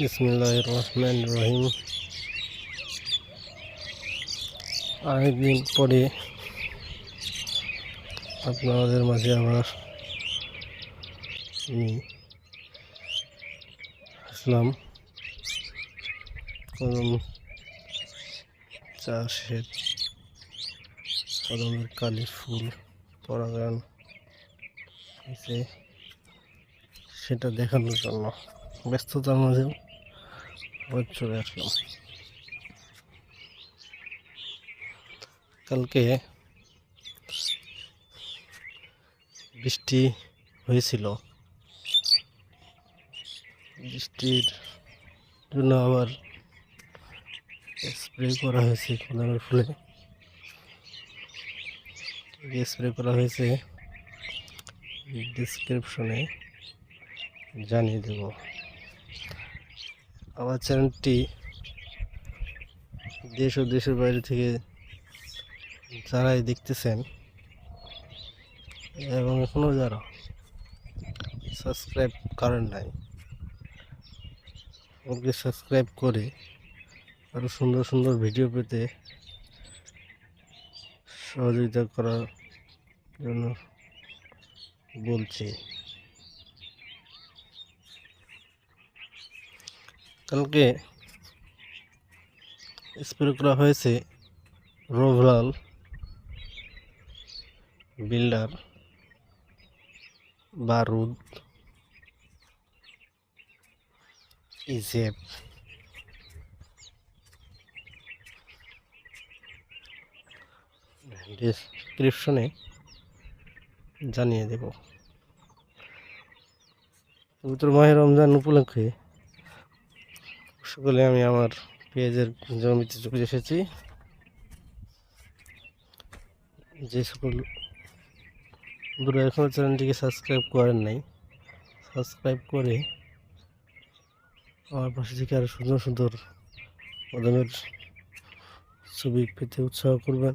বিসমিল্লাহির রহমানির রহিম। অনেকদিন পরে আপনাদের মাঝে আবার আমি আসলাম কদম চাষের কদমের কালি ফুল পরাগায়ন হয়েছে সেটা দেখানোর জন্য ব্যস্ততার মাঝেও চলে আসলাম। কালকে বৃষ্টি হয়েছিল, বৃষ্টির জন্য আবার স্প্রে করা হয়েছে কদমের ফুলে। স্প্রে করা হয়েছে ডিসক্রিপশনে জানিয়ে দেব। আমার চ্যানেলটি দেশ ও দেশের বাইরে থেকে যারাই দেখতেছেন এবং এখনও যারা সাবস্ক্রাইব করেন নাই, ওকে সাবস্ক্রাইব করে আরও সুন্দর সুন্দর ভিডিও পেতে সহযোগিতা করার জন্য বলছি। কালকে স্প্রে করা হয়েছে রোভরাল বিল্ডার, বারুদ, ইজেপ, ডিসক্রিপশনে জানিয়ে দেব। পবিত্র মাহে রমজান উপলক্ষে সকলে আমি আমার পেঁয়াজের জমিতে চলে এসেছি। যে সকল বন্ধুরা এখনও চ্যানেলটিকে সাবস্ক্রাইব করেন নাই, সাবস্ক্রাইব করে আমার পাশে থেকে আরও সুন্দর সুন্দর কদমের ছবি পেতে উৎসাহ করবেন।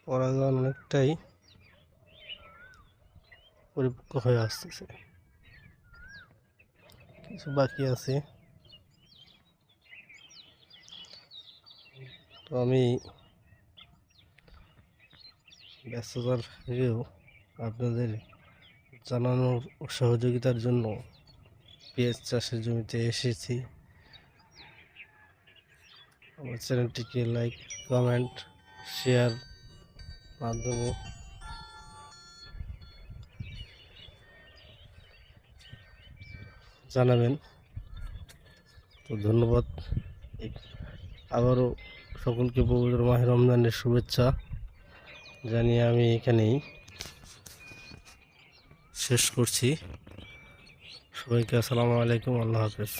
পরাগায়ন অনেকটাই পরিপক্ক হয়ে আসতেছে, কিছু বাকি আছে। তো আমি ব্যস্ততার থেকেও আপনাদের জানানোর সহযোগিতার জন্য পেঁয়াজ চাষের জমিতে এসেছি। আমার চ্যানেলটিকে লাইক, কমেন্ট, শেয়ার মাধ্যমে জানাবেন। তো ধন্যবাদ। আবারও সকলকে পবিত্র মাহে রমজানের শুভেচ্ছা জানিয়ে আমি এখানেই শেষ করছি। সবাইকে আসসালামু আলাইকুম, আল্লাহ হাফেজ।